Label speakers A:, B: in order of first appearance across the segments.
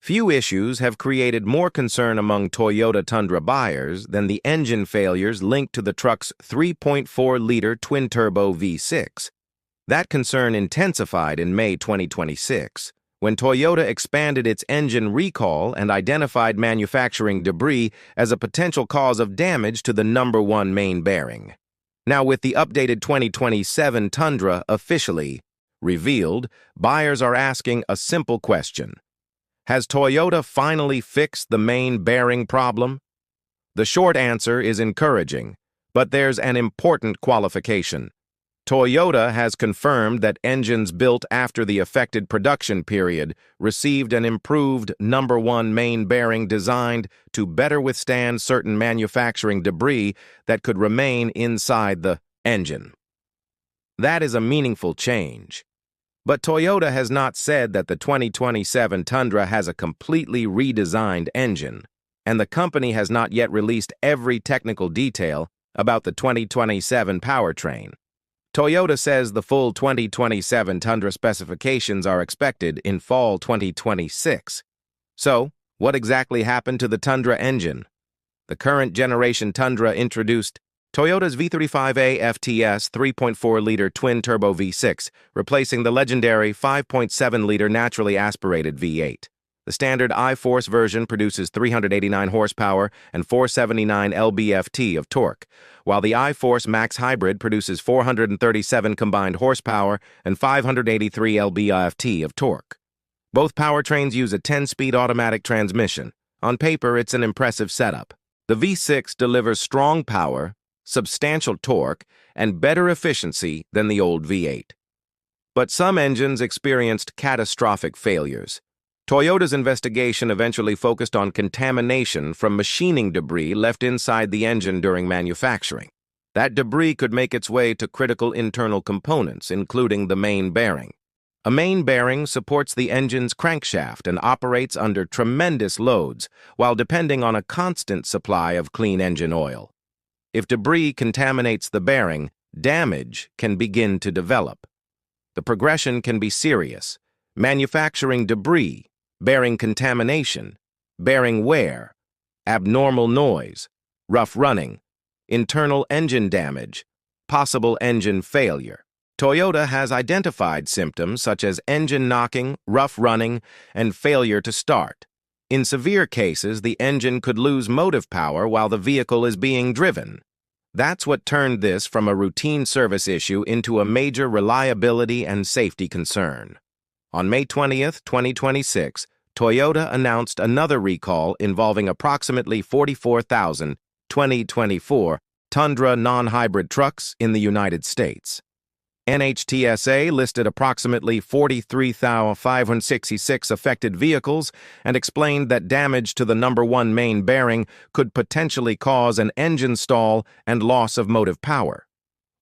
A: Few issues have created more concern among Toyota Tundra buyers than the engine failures linked to the truck's 3.4-liter twin-turbo V6. That concern intensified in May 2026, when Toyota expanded its engine recall and identified manufacturing debris as a potential cause of damage to the number one main bearing. Now, with the updated 2027 Tundra officially revealed, buyers are asking a simple question. Has Toyota finally fixed the main bearing problem? The short answer is encouraging, but there's an important qualification. Toyota has confirmed that engines built after the affected production period received an improved number one main bearing designed to better withstand certain manufacturing debris that could remain inside the engine. That is a meaningful change. But Toyota has not said that the 2027 Tundra has a completely redesigned engine, and the company has not yet released every technical detail about the 2027 powertrain. Toyota says the full 2027 Tundra specifications are expected in fall 2026. So, what exactly happened to the Tundra engine? The current generation Tundra introduced Toyota's V35A FTS 3.4-liter twin-turbo V6, replacing the legendary 5.7-liter naturally aspirated V8. The standard I-Force version produces 389 horsepower and 479 lb-ft of torque, while the I-Force Max Hybrid produces 437 combined horsepower and 583 lb-ft of torque. Both powertrains use a 10-speed automatic transmission. On paper, it's an impressive setup. The V6 delivers strong power, substantial torque, and better efficiency than the old V8. But some engines experienced catastrophic failures. Toyota's investigation eventually focused on contamination from machining debris left inside the engine during manufacturing. That debris could make its way to critical internal components, including the main bearing. A main bearing supports the engine's crankshaft and operates under tremendous loads while depending on a constant supply of clean engine oil. If debris contaminates the bearing, damage can begin to develop. The progression can be serious. Manufacturing debris, bearing contamination, bearing wear, abnormal noise, rough running, internal engine damage, possible engine failure. Toyota has identified symptoms such as engine knocking, rough running, and failure to start. In severe cases, the engine could lose motive power while the vehicle is being driven. That's what turned this from a routine service issue into a major reliability and safety concern. On May 20, 2026, Toyota announced another recall involving approximately 44,000 2024 Tundra non-hybrid trucks in the United States. NHTSA listed approximately 43,566 affected vehicles and explained that damage to the number one main bearing could potentially cause an engine stall and loss of motive power.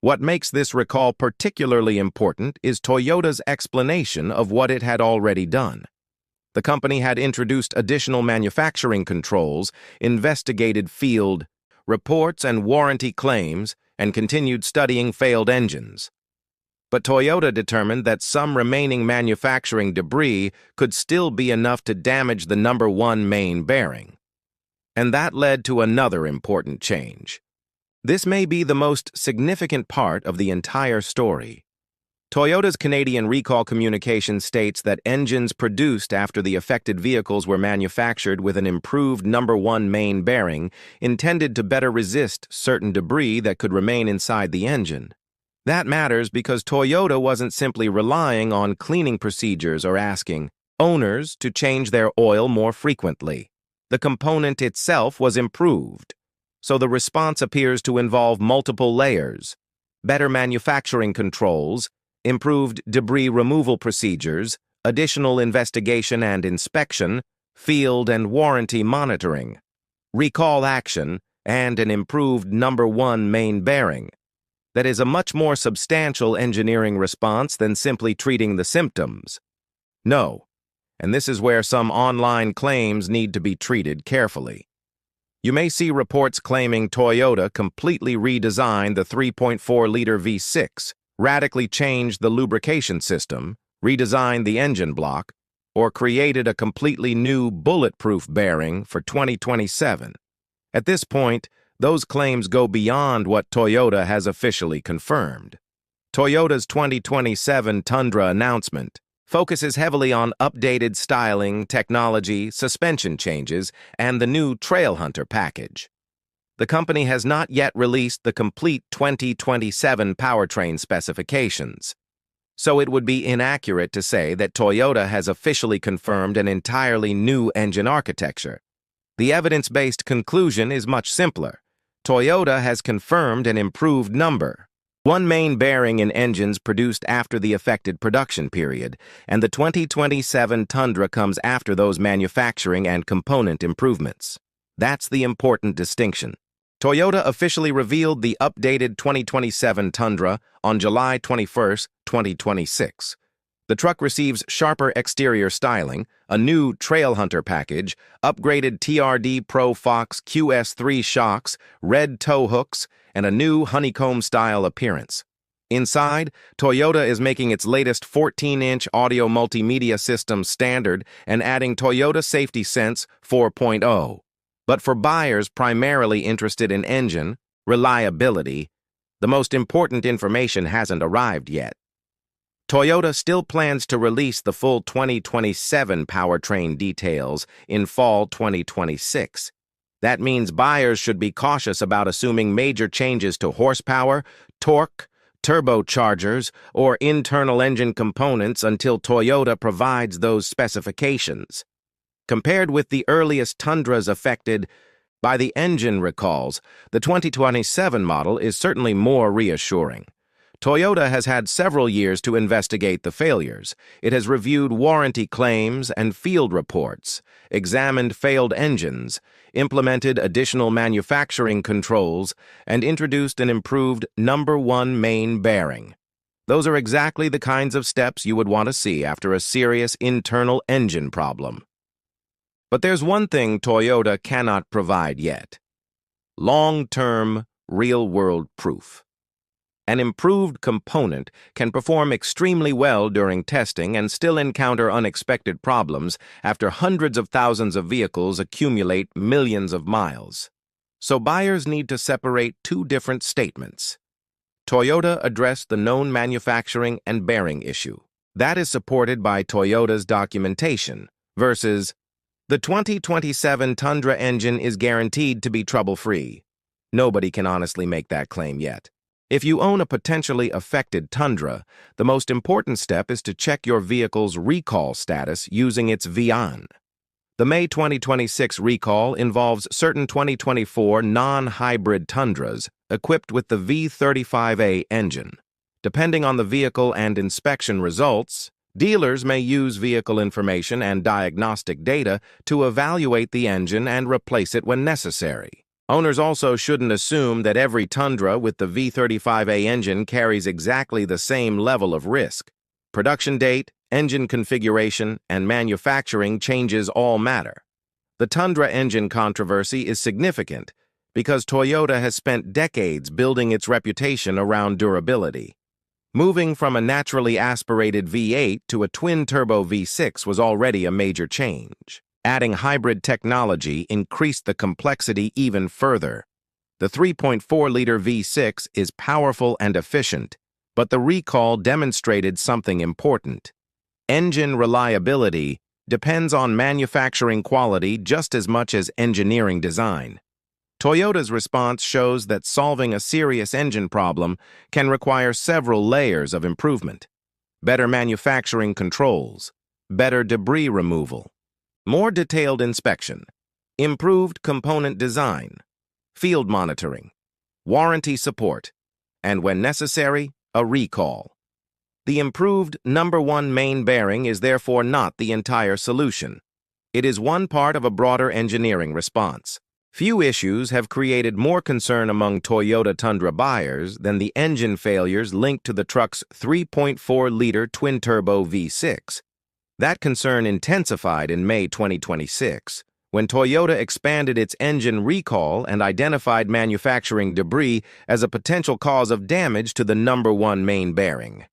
A: What makes this recall particularly important is Toyota's explanation of what it had already done. The company had introduced additional manufacturing controls, investigated field reports and warranty claims, and continued studying failed engines. But Toyota determined that some remaining manufacturing debris could still be enough to damage the number one main bearing. And that led to another important change. This may be the most significant part of the entire story. Toyota's Canadian recall communication states that engines produced after the affected vehicles were manufactured with an improved number one main bearing intended to better resist certain debris that could remain inside the engine. That matters because Toyota wasn't simply relying on cleaning procedures or asking owners to change their oil more frequently. The component itself was improved, so the response appears to involve multiple layers: better manufacturing controls, improved debris removal procedures, additional investigation and inspection, field and warranty monitoring, recall action, and an improved number one main bearing. That is a much more substantial engineering response than simply treating the symptoms. No, and this is where some online claims need to be treated carefully. You may see reports claiming Toyota completely redesigned the 3.4-liter V6, radically changed the lubrication system, redesigned the engine block, or created a completely new bulletproof bearing for 2027. At this point, those claims go beyond what Toyota has officially confirmed. Toyota's 2027 Tundra announcement focuses heavily on updated styling, technology, suspension changes, and the new Trailhunter package. The company has not yet released the complete 2027 powertrain specifications, so it would be inaccurate to say that Toyota has officially confirmed an entirely new engine architecture. The evidence-based conclusion is much simpler. Toyota has confirmed an improved number, one main bearing in engines produced after the affected production period, and the 2027 Tundra comes after those manufacturing and component improvements. That's the important distinction. Toyota officially revealed the updated 2027 Tundra on July 21, 2026. The truck receives sharper exterior styling, a new Trailhunter package, upgraded TRD Pro Fox QS3 shocks, red tow hooks, and a new honeycomb-style appearance. Inside, Toyota is making its latest 14-inch audio multimedia system standard and adding Toyota Safety Sense 4.0. But for buyers primarily interested in engine reliability, the most important information hasn't arrived yet. Toyota still plans to release the full 2027 powertrain details in fall 2026. That means buyers should be cautious about assuming major changes to horsepower, torque, turbochargers, or internal engine components until Toyota provides those specifications. Compared with the earliest Tundras affected by the engine recalls, the 2027 model is certainly more reassuring. Toyota has had several years to investigate the failures. It has reviewed warranty claims and field reports, examined failed engines, implemented additional manufacturing controls, and introduced an improved number 1 main bearing. Those are exactly the kinds of steps you would want to see after a serious internal engine problem. But there's one thing Toyota cannot provide yet: long-term, real-world proof. An improved component can perform extremely well during testing and still encounter unexpected problems after hundreds of thousands of vehicles accumulate millions of miles. So buyers need to separate two different statements. Toyota addressed the known manufacturing and bearing issue. That is supported by Toyota's documentation, versus the 2027 Tundra engine is guaranteed to be trouble-free. Nobody can honestly make that claim yet. If you own a potentially affected Tundra, the most important step is to check your vehicle's recall status using its VIN. The May 2026 recall involves certain 2024 non-hybrid Tundras equipped with the V35A engine. Depending on the vehicle and inspection results, dealers may use vehicle information and diagnostic data to evaluate the engine and replace it when necessary. Owners also shouldn't assume that every Tundra with the V35A engine carries exactly the same level of risk. Production date, engine configuration, and manufacturing changes all matter. The Tundra engine controversy is significant because Toyota has spent decades building its reputation around durability. Moving from a naturally aspirated V8 to a twin-turbo V6 was already a major change. Adding hybrid technology increased the complexity even further. The 3.4-liter V6 is powerful and efficient, but the recall demonstrated something important. Engine reliability depends on manufacturing quality just as much as engineering design. Toyota's response shows that solving a serious engine problem can require several layers of improvement: better manufacturing controls, better debris removal, more detailed inspection, improved component design, field monitoring, warranty support, and when necessary, a recall. The improved number 1 main bearing is therefore not the entire solution. It is one part of a broader engineering response. Few issues have created more concern among Toyota Tundra buyers than the engine failures linked to the truck's 3.4-liter twin-turbo V6. That concern intensified in May 2026, when Toyota expanded its engine recall and identified manufacturing debris as a potential cause of damage to the number 1 main bearing.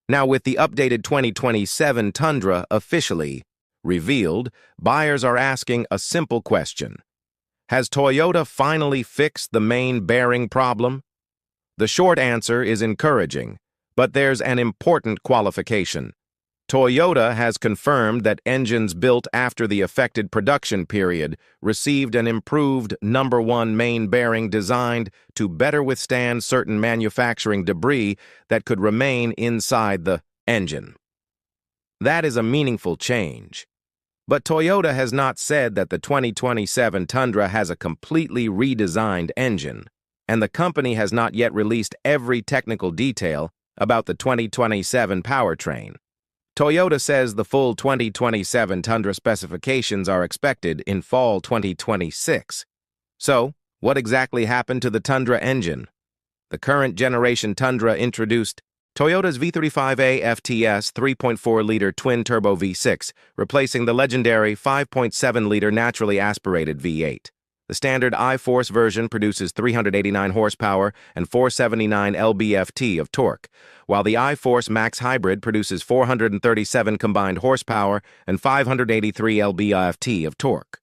A: Now, with the updated 2027 Tundra officially revealed, buyers are asking a simple question. Has Toyota finally fixed the main bearing problem? The short answer is encouraging, but there's an important qualification. Toyota has confirmed that engines built after the affected production period received an improved number 1 main bearing designed to better withstand certain manufacturing debris that could remain inside the engine. That is a meaningful change. But Toyota has not said that the 2027 Tundra has a completely redesigned engine, and the company has not yet released every technical detail about the 2027 powertrain. Toyota says the full 2027 Tundra specifications are expected in fall 2026. So, what exactly happened to the Tundra engine? The current generation Tundra introduced Toyota's V35A FTS 3.4-liter twin-turbo V6, replacing the legendary 5.7-liter naturally aspirated V8. The standard I-Force version produces 389 horsepower and 479 lb-ft of torque, while the I-Force Max Hybrid produces 437 combined horsepower and 583 lb-ft of torque.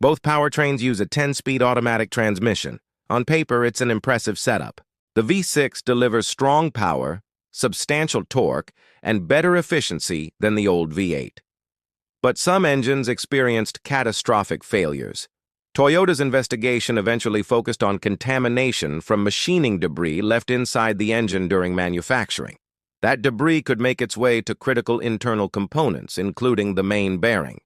A: Both powertrains use a 10-speed automatic transmission. On paper, it's an impressive setup. The V6 delivers strong power, substantial torque, and better efficiency than the old V8. But some engines experienced catastrophic failures. Toyota's investigation eventually focused on contamination from machining debris left inside the engine during manufacturing. That debris could make its way to critical internal components, including the main bearing.